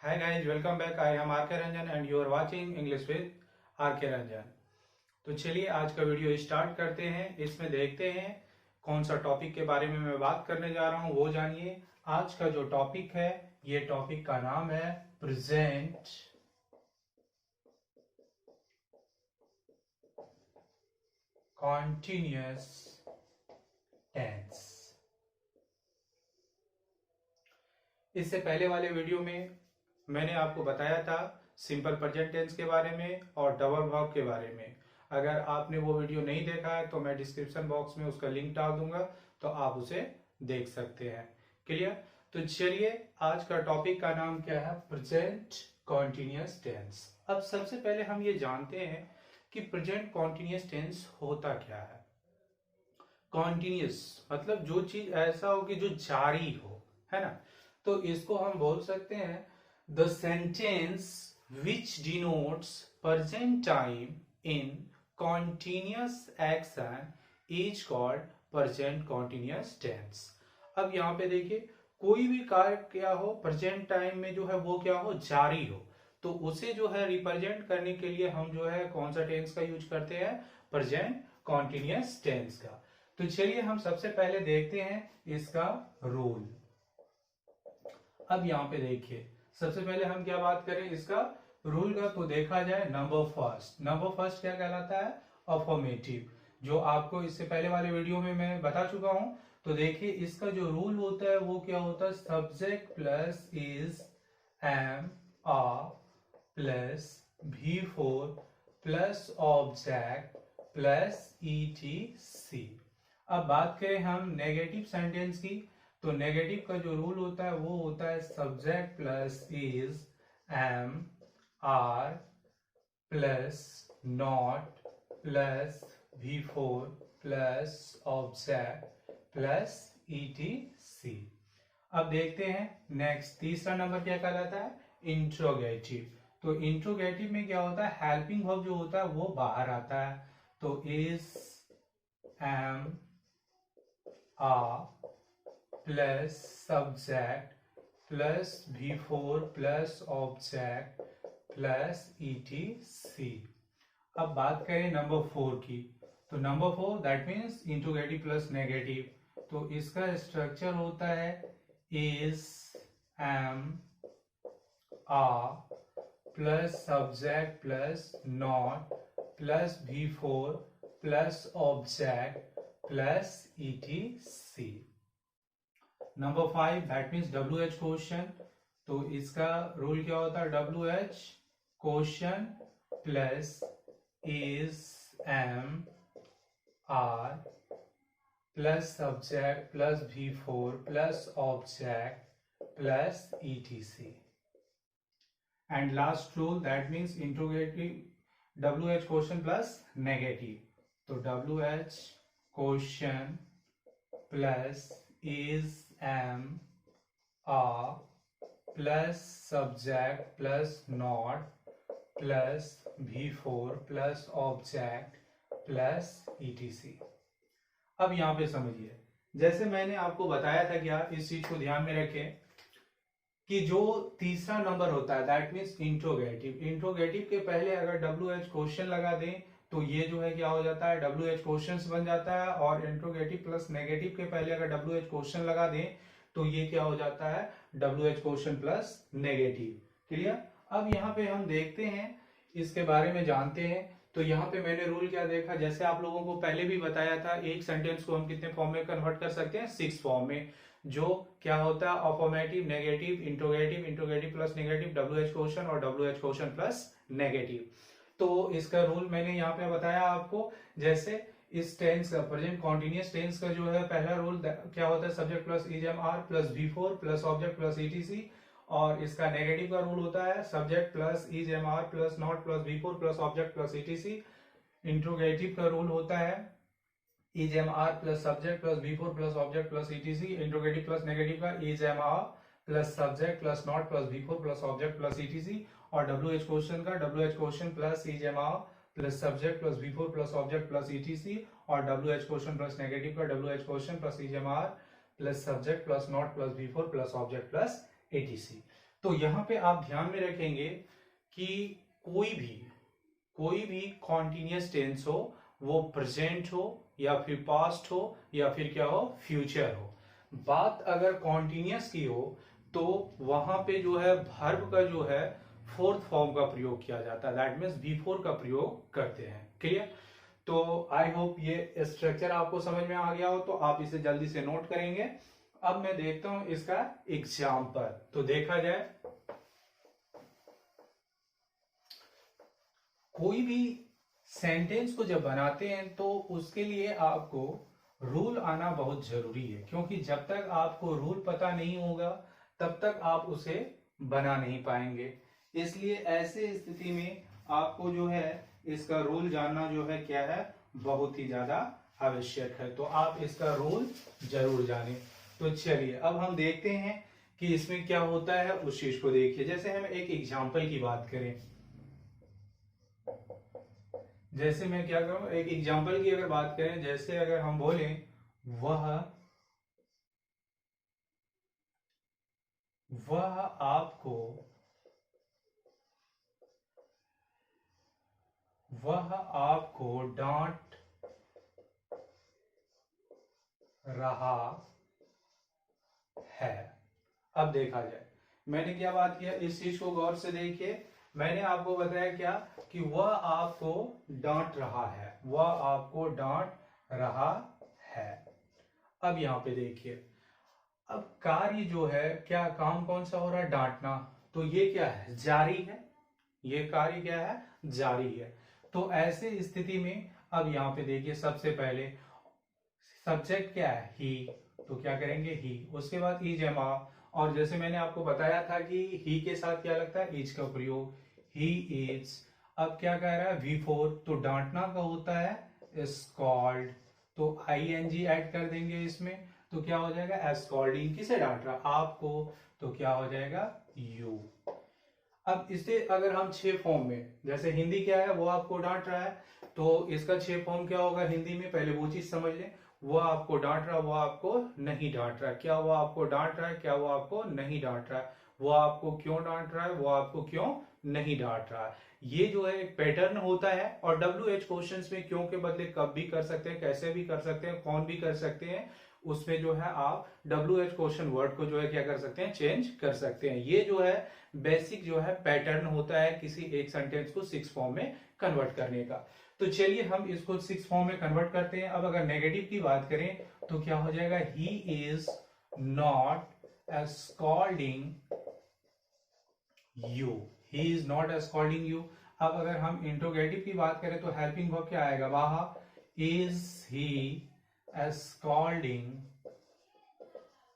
Hi guys, welcome back. I am RK Ranjan and you are watching English with RK Ranjan. तो चलिए आज का video start करते हैं। इसमें देखते हैं कौन सा टॉपिक के बारे में मैं बात करने जा रहा हूँ वो जानिए। आज का जो टॉपिक है ये टॉपिक का नाम है प्रेजेंट कॉन्टिन्यूअस टेंस। इससे पहले वाले वीडियो में मैंने आपको बताया था सिंपल प्रेजेंट टेंस के बारे में और डबल वर्ब के बारे में। अगर आपने वो वीडियो नहीं देखा है तो मैं डिस्क्रिप्शन बॉक्स में उसका लिंक डाल दूंगा, तो आप उसे देख सकते हैं। क्लियर? तो चलिए आज का टॉपिक का नाम क्या है, प्रेजेंट कॉन्टिन्यूअस टेंस। अब सबसे पहले हम ये जानते हैं कि प्रेजेंट कॉन्टिन्यूअस टेंस होता क्या है। कॉन्टिन्यूअस मतलब जो चीज ऐसा हो कि जो जारी हो, है ना। तो इसको हम बोल सकते हैं the sentence which denotes present time in continuous action is called present continuous tense. अब यहाँ पे देखिए कोई भी कार्य क्या हो प्रेजेंट टाइम में जो है वो क्या हो, जारी हो, तो उसे जो है रिप्रेजेंट करने के लिए हम जो है कौन सा टेंस का यूज करते हैं, प्रेजेंट कॉन्टिन्यूअस टेंस का। तो चलिए हम सबसे पहले देखते हैं इसका रूल। अब यहाँ पे देखिए सबसे पहले हम क्या बात करें इसका रूल का, तो देखा जाए नंबर फर्स्ट क्या कहलाता है, अफर्मेटिव, जो आपको इससे पहले वाले वीडियो में मैं बता चुका हूं। तो देखिए इसका जो रूल होता है वो क्या होता है, subject plus is am are plus V four plus object plus E T C. अब बात करें हम नेगेटिव सेंटेंस की, तो नेगेटिव का जो रूल होता है वो होता है subject plus is am are plus not plus V four plus object plus E T C. अब देखते हैं नेक्स्ट तीसरा नंबर क्या कहलाता है, इंट्रोगेटिव। तो इंट्रोगेटिव में क्या होता है, हेल्पिंग वर्ब जो होता है वो बाहर आता है। तो is am are plus subject plus V four plus object plus E T C. अब बात करें नंबर फोर की, तो number four that means interrogative plus negative. तो इसका स्ट्रक्चर होता है is am are plus subject plus not plus V four plus object plus E T C. Number five that means W H question. तो इसका rule क्या होता है, W H question plus is am are plus subject plus V four plus object plus E T C. And last rule that means interrogative W H question plus negative. तो W H question plus is am are plus subject plus not plus V four plus object plus E T C. अब यहां पे समझिए, जैसे मैंने आपको बताया था क्या, इस चीज को ध्यान में रखें कि जो तीसरा नंबर होता है दैट मीन्स इंट्रोगेटिव के पहले अगर डब्ल्यू एच क्वेश्चन लगा दें तो ये जो है क्या हो जाता है, डब्ल्यू एच क्वेश्चन बन जाता है। और इंट्रोगेटिव प्लस नेगेटिव के पहले अगर डब्ल्यू एच क्वेश्चन लगा दें तो ये क्या हो जाता है, W H question plus negative. Clear? अब यहाँ पे हम देखते हैं इसके बारे में जानते हैं। तो यहाँ पे मैंने रूल क्या देखा, जैसे आप लोगों को पहले भी बताया था एक सेंटेंस को हम कितने फॉर्म में कन्वर्ट कर सकते हैं, 6 फॉर्म में। जो क्या होता है, affirmative, negative, interrogative, interrogative plus negative, W H question और W H question plus negative. तो इसका रूल मैंने यहाँ पे बताया आपको। जैसे इस टेंस का प्रेजेंट कॉन्टिन्यूअस टेंस का जो है पहला रूल क्या होता है, subject plus is am are plus V four plus object plus E T C. और इसका नेगेटिव का रूल होता है subject plus is am are plus not plus V four plus object plus E T C. Interrogative का rule होता है is am are plus subject plus V four plus object plus E T C. Interrogative plus negative का is am are plus subject plus not plus V four plus object plus E T C. और W H question का W H question plus is am are plus subject plus V four plus object plus E T C. और W H question plus negative का W H question plus is am are plus subject plus not plus V four plus object plus A T C. तो यहाँ पे आप ध्यान में रखेंगे कि कोई भी कॉन्टिन्यूस टेंस हो, वो प्रेजेंट हो या फिर पास्ट हो या फिर क्या हो, फ्यूचर हो। बात अगर कॉन्टिन्यूस की हो तो वहां पे जो है वर्ब का जो है फोर्थ फॉर्म का प्रयोग किया जाता है, दैट मीन्स बी4 का प्रयोग करते हैं। क्लियर? तो आई होप ये स्ट्रक्चर आपको समझ में आ गया हो, तो आप इसे जल्दी से नोट करेंगे। अब मैं देखता हूं इसका एग्जाम्पल, तो देखा जाए कोई भी सेंटेंस को जब बनाते हैं तो उसके लिए आपको रूल आना बहुत जरूरी है, क्योंकि जब तक आपको रूल पता नहीं होगा तब तक आप उसे बना नहीं पाएंगे। इसलिए ऐसे स्थिति में आपको जो है इसका रूल जानना जो है क्या है, बहुत ही ज्यादा आवश्यक है। तो आप इसका रूल जरूर जानें। तो चलिए अब हम देखते हैं कि इसमें क्या होता है, उस चीज को देखिए। जैसे हम एक एग्जाम्पल की बात करें, जैसे मैं क्या करूं, एक एग्जाम्पल की अगर बात करें, जैसे अगर हम बोलें वह आपको डांट रहा है। अब देखा जाए मैंने क्या बात किया, इस चीज को गौर से देखिए। मैंने आपको बताया क्या कि वह आपको डांट रहा है, वह आपको डांट रहा है। अब यहां पे देखिए, अब कार्य जो है, क्या काम कौन सा हो रहा है, डांटना। तो ये क्या है, जारी है। ये कार्य क्या है, जारी है। तो ऐसे स्थिति में अब यहां पे देखिए, सबसे पहले सब्जेक्ट क्या है, ही, तो क्या करेंगे, ही। उसके बाद इज एम आ, और जैसे मैंने आपको बताया था कि ही के साथ क्या लगता है, इज का प्रयोग, ही इज। अब क्या कह रहा है, V4, तो डांटना का होता है स्कॉल्ड, तो ING ऐड कर देंगे इसमें, तो क्या हो जाएगा, स्कॉल्डिंग। किसे डांट रहा, आपको, तो क्या हो जाएगा, यू। अब इसे अगर हम 6 फॉर्म में, जैसे हिंदी क्या है, वो आपको डांट रहा है, तो इसका 6 फॉर्म क्या होगा हिंदी में, पहले वो चीज समझ लें। वो आपको डांट रहा, वो आपको नहीं डांट रहा, क्या वो आपको डांट रहा है, क्या वो आपको नहीं डांट रहा है, वो आपको क्यों डांट रहा है, वो आपको क्यों नहीं डांट रहा है। ये जो है एक पैटर्न होता है। और WH क्वेश्चंस में क्यों के बदले कब भी कर सकते हैं, कैसे भी कर सकते हैं, कौन भी कर सकते हैं, उसमें जो है आप WH क्वेश्चन वर्ड को जो है क्या कर सकते हैं, चेंज कर सकते हैं। ये जो है बेसिक जो है पैटर्न होता है किसी एक सेंटेंस को 6 फॉर्म में कन्वर्ट करने का। तो चलिए हम इसको 6 फॉर्म में कन्वर्ट करते हैं। अब अगर नेगेटिव की बात करें तो क्या हो जाएगा, he is not scolding you, he is not scolding you. अब अगर हम इंट्रोगेटिव की बात करें तो हेल्पिंग वर्ब क्या आएगा, वाह, is he scolding,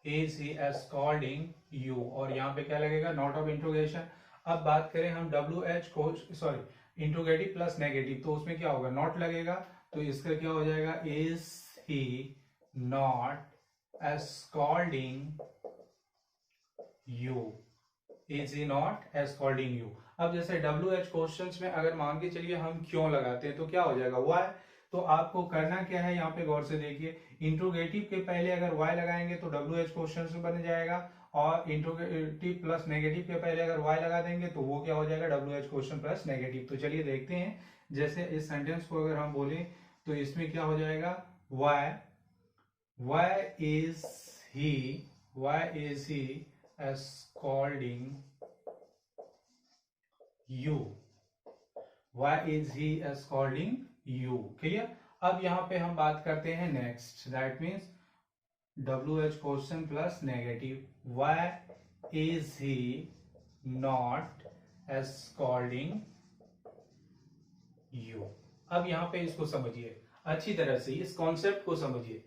is he scolding you, और यहाँ पे क्या लगेगा, नॉट ऑफ इंट्रोगेशन। अब बात करें हम WH को, सॉरी, इंट्रोगेटिव प्लस नेगेटिव, तो उसमें क्या होगा, नॉट लगेगा, तो इसका क्या हो जाएगा, is he not scolding you, is he not scolding you. अब जैसे WH क्वेश्चंस में अगर मान के चलिए हम क्यों लगाते हैं तो क्या हो जाएगा, वाई। तो आपको करना क्या है, यहाँ पे गौर से देखिए, इंट्रोगेटिव के पहले अगर वाई लगाएंगे तो WH क्वेश्चन बन जाएगा, और इंट्रोगेटिव प्लस नेगेटिव के पहले अगर वाई लगा देंगे तो वो क्या हो जाएगा, WH क्वेश्चन प्लस नेगेटिव। तो चलिए देखते हैं, जैसे इस सेंटेंस को अगर हम बोले तो इसमें क्या हो जाएगा, why, why is he scolding you, why is he scolding you, clear. अब यहां पे हम बात करते हैं next, that means WH question plus negative, why is he not scolding you। अब यहां पे इसको समझिए अच्छी तरह से, इस कॉन्सेप्ट को समझिए।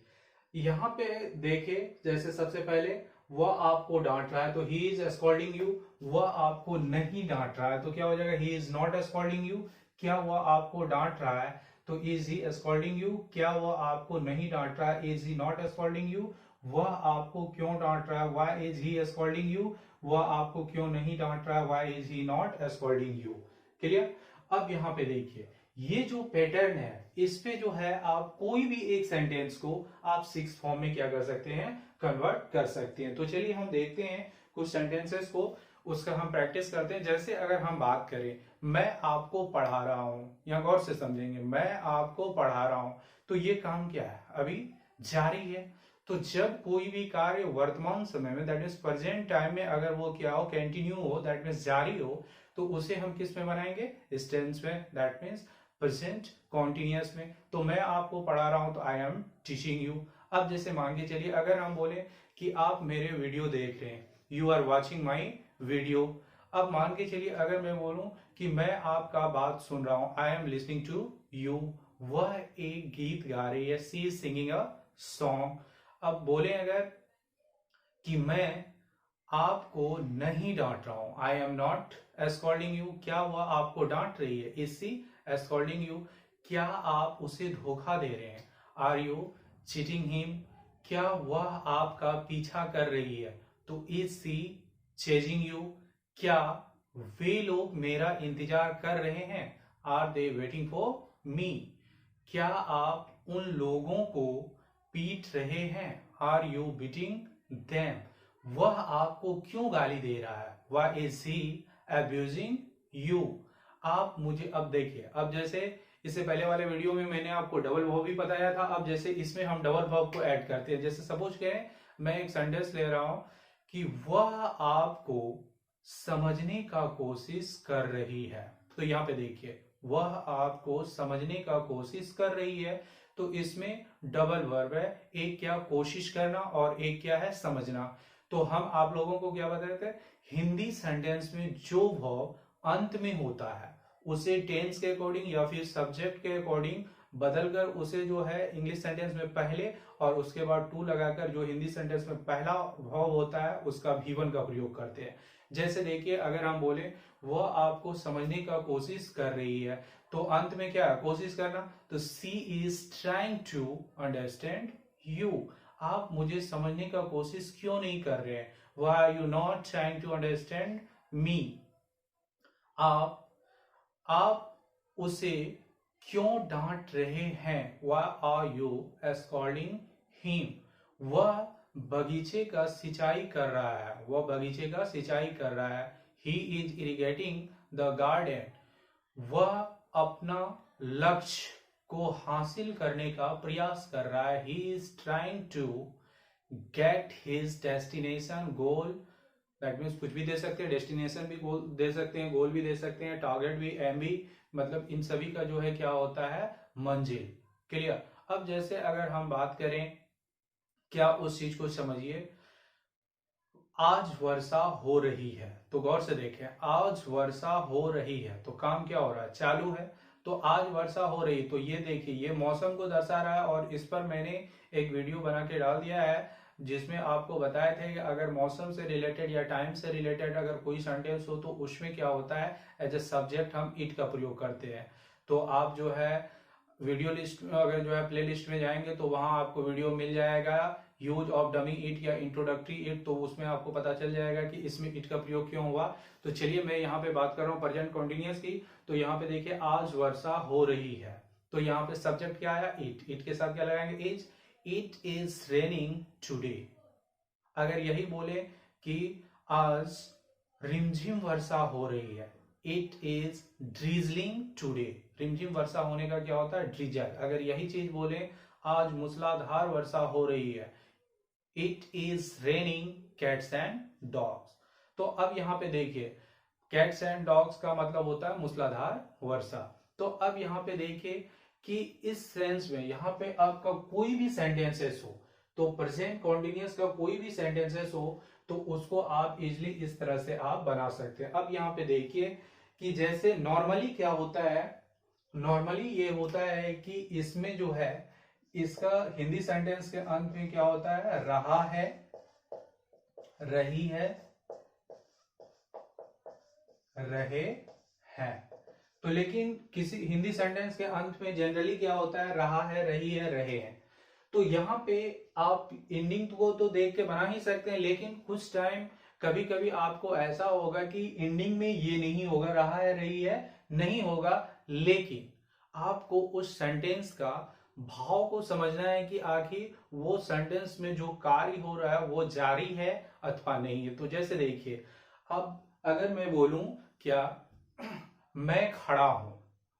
यहां पे देखे, जैसे सबसे पहले वह आपको डांट रहा है तो ही इज स्कॉल्डिंग यू, वह आपको नहीं डांट रहा है तो क्या हो जाएगा, he is not scolding you. क्या वह आपको डांट रहा है तो इज ही स्कॉल्डिंग यू, क्या वह आपको नहीं डांट रहा है, is he not scolding you. वह आपको क्यों डांट रहा है, why is he scolding you, वह आपको क्यों नहीं डांट रहा है, why is he not scolding you, clear. अब यहां पे देखिए, ये जो पैटर्न है, इस पे जो है आप कोई भी एक सेंटेंस को आप 6 फॉर्म में क्या कर सकते हैं, कन्वर्ट कर सकते हैं। तो चलिए हम देखते हैं कुछ सेंटेंसेस को। उसका हम प्रैक्टिस करते हैं। जैसे अगर हम बात करें, मैं आपको पढ़ा रहा हूं, या गौर से समझेंगे, मैं आपको पढ़ा रहा हूं, तो ये काम क्या है, अभी जारी है। तो जब कोई भी कार्य वर्तमान समय में, दैट मीन्स प्रेजेंट टाइम में, अगर वो क्या हो, कंटिन्यू हो, दैट मीन्स जारी हो, तो उसे हम किस में बनाएंगे, टेंस में, दैट मीन्स प्रेजेंट कॉन्टिन्यूअस में। तो मैं आपको पढ़ा रहा हूं तो आई एम टीचिंग यू। अब जैसे मान के चलिए अगर हम बोले कि आप मेरे वीडियो देख रहे हैं, you are watching my video. अब मान के चलिए अगर मैं बोलूं कि मैं आपका बात सुन रहा हूं, I am listening to you, वह एक गीत गा रही है, she is singing a song. अब बोले अगर कि मैं आपको नहीं डांट रहा हूं, I am not scolding you, क्या वह आपको डांट रही है, इज सी स्कॉल्डिंग यू, क्या आप उसे धोखा दे रहे हैं, आर यू चीटिंग हिम, क्या वह आपका पीछा कर रही है, तो इज सी चेजिंग यू, क्या वे लोग मेरा इंतजार कर रहे हैं, are they waiting for me, क्या आप उन लोगों को पीट रहे हैं, आर यू बीटिंग देम, वह आपको क्यों गाली दे रहा है, why is he abusing you. आप मुझे, अब देखिए, अब जैसे इससे पहले वाले वीडियो में मैंने आपको डबल वर्ब भी बताया था, अब जैसे इसमें हम डबल वर्ब को ऐड करते हैं। जैसे सपोज करें मैं एक सेंटेंस ले रहा हूं कि वह आपको समझने का कोशिश कर रही है, तो यहां पे देखिए वह आपको समझने का कोशिश कर रही है, तो इसमें डबल वर्ब है, एक क्या कोशिश करना और एक क्या है समझना। तो हम आप लोगों को क्या बताते हैं, हिंदी सेंटेंस में जो वर्ब अंत में होता है उसे टेंस के अकॉर्डिंग या फिर सब्जेक्ट के अकॉर्डिंग बदलकर उसे जो है इंग्लिश सेंटेंस में पहले और उसके बाद टू लगाकर जो हिंदी सेंटेंस में पहला वर्ब होता है उसका V1 का प्रयोग करते हैं। जैसे देखिए अगर हम बोले वह आपको समझने का कोशिश कर रही है, तो अंत में क्या है, कोशिश करना, तो she is trying to understand you, आप मुझे समझने का कोशिश क्यों नहीं कर रहे हैं, why are you not trying to understand me, आप उसे क्यों डांट रहे हैं, why are you scolding him, वह बगीचे का सिंचाई कर रहा है, वह बगीचे का सिंचाई कर रहा है, he is irrigating the garden, वह अपना लक्ष्य को हासिल करने का प्रयास कर रहा है, he is trying to get his destination goal, that means कुछ भी दे सकते हैं, डेस्टिनेशन भी गोल दे सकते हैं, गोल भी दे सकते हैं, टारगेट भी, एम भी, मतलब इन सभी का जो है क्या होता है, मंजिल। क्लियर। अब जैसे अगर हम बात करें, क्या उस चीज को समझिए, आज वर्षा हो रही है, तो गौर से देखें, आज वर्षा हो रही है, तो काम क्या हो रहा है, चालू है, तो आज वर्षा हो रही, तो ये देखिए ये मौसम को दर्शा रहा है, और इस पर मैंने एक वीडियो बना के डाल दिया है जिसमें आपको बताए थे कि अगर मौसम से रिलेटेड या टाइम से रिलेटेड अगर कोई सेंटेंस हो तो उसमें क्या होता है, एज ए सब्जेक्ट हम इट का प्रयोग करते हैं। तो आप जो है वीडियो लिस्ट अगर जो है प्ले लिस्ट में जाएंगे तो वहां आपको वीडियो मिल जाएगा, यूज ऑफ डमी इट या इंट्रोडक्टरी इट, तो उसमें आपको पता चल जाएगा कि इसमें इट का प्रयोग क्यों हुआ। तो चलिए मैं यहाँ पे बात कर रहा हूँ प्रेजेंट कॉन्टिन्यूअस की, तो यहाँ पे देखिए आज वर्षा हो रही है, तो यहाँ पे सब्जेक्ट क्या आया, इट, इट के साथ क्या लगाएंगे, is, it is raining today. अगर यही बोले कि आज रिमझिम वर्षा हो रही है, इट इज ड्रीजलिंग टूडे, रिमझिम वर्षा होने का क्या होता है, ड्रीजल। अगर यही चीज बोले आज मूसलाधार वर्षा हो रही है, it is raining cats and dogs. तो अब यहाँ पे देखिए कैट्स एंड डॉग्स का मतलब होता है मूसलाधार वर्षा। तो अब यहाँ पे देखिए कि इस सेंस में यहाँ पे आपका कोई भी सेंटेंसेस हो, तो प्रेजेंट कॉन्टिन्यूअस का कोई भी सेंटेंसेस हो तो उसको आप इजिली इस तरह से आप बना सकते हैं। अब यहाँ पे देखिए कि जैसे नॉर्मली क्या होता है, नॉर्मली ये होता है कि इसमें जो है इसका हिंदी सेंटेंस के अंत में क्या होता है, रहा है, रही है, रहे हैं। तो लेकिन किसी हिंदी सेंटेंस के अंत में जनरली क्या होता है, रहा है, रही है, रहे हैं। तो यहाँ पे आप एंडिंग को तो देख के बना ही सकते हैं, लेकिन कुछ टाइम कभी कभी आपको ऐसा होगा कि एंडिंग में ये नहीं होगा, रहा है, रही है नहीं होगा, लेकिन आपको उस सेंटेंस का भाव को समझना है कि आखिर वो सेंटेंस में जो कार्य हो रहा है वो जारी है अथवा नहीं है। तो जैसे देखिए अब अगर मैं बोलूं क्या मैं खड़ा हूं,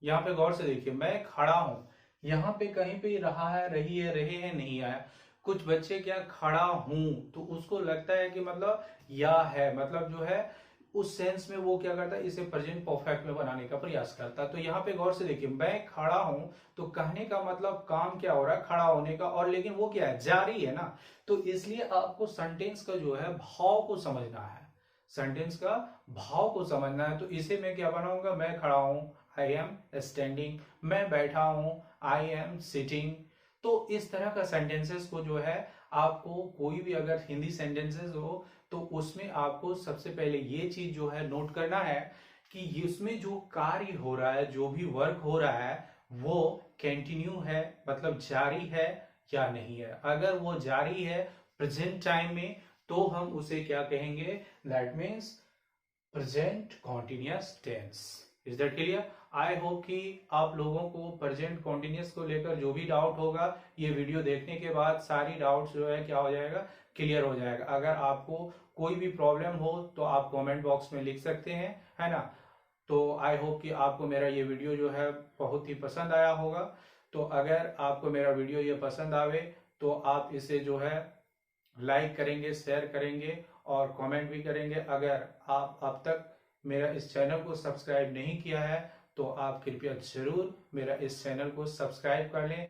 यहाँ पे गौर से देखिए, मैं खड़ा हूं, यहाँ पे कहीं पे रहा है, रही है, रहे हैं, नहीं आया। कुछ बच्चे क्या खड़ा हूं तो उसको लगता है कि मतलब या है, मतलब जो है उस सेंस में वो क्या करता है, इसे प्रेजेंट परफेक्ट में बनाने का प्रयास करता है। तो यहाँ पे गौर से देखिए, मैं खड़ा हूं तो कहने का मतलब काम क्या हो रहा है, खड़ा होने का, और लेकिन वो क्या है, जारी है ना। तो इसलिए आपको सेंटेंस का जो है भाव को समझना है, सेंटेंस का भाव को समझना है। तो इसे मैं क्या बनाऊंगा, मैं खड़ा हूं, आई एम स्टैंडिंग, मैं बैठा हूं, आई एम सिटिंग। तो इस तरह का सेंटेंसेस को जो है आपको, कोई भी अगर हिंदी सेंटेंसेस हो तो उसमें आपको सबसे पहले ये चीज जो है नोट करना है कि इसमें जो कार्य हो रहा है, जो भी वर्क हो रहा है, वो कंटिन्यू है, मतलब जारी है या नहीं है। अगर वो जारी है प्रेजेंट टाइम में तो हम उसे क्या कहेंगे, that means present continuous tense. Is that clear? I hope कि आप लोगों को प्रेजेंट कॉन्टिन्यूअस को लेकर जो भी डाउट होगा, ये वीडियो देखने के बाद सारी डाउट्स जो है क्या हो जाएगा, क्लियर हो जाएगा। अगर आपको कोई भी प्रॉब्लम हो तो आप कमेंट बॉक्स में लिख सकते हैं, है ना। तो आई होप कि आपको मेरा ये वीडियो जो है बहुत ही पसंद आया होगा। तो अगर आपको मेरा वीडियो ये पसंद आवे तो आप इसे जो है लाइक करेंगे, शेयर करेंगे और कमेंट भी करेंगे। अगर आप अब तक मेरा इस चैनल को सब्सक्राइब नहीं किया है तो आप कृपया जरूर मेरा इस चैनल को सब्सक्राइब कर लें।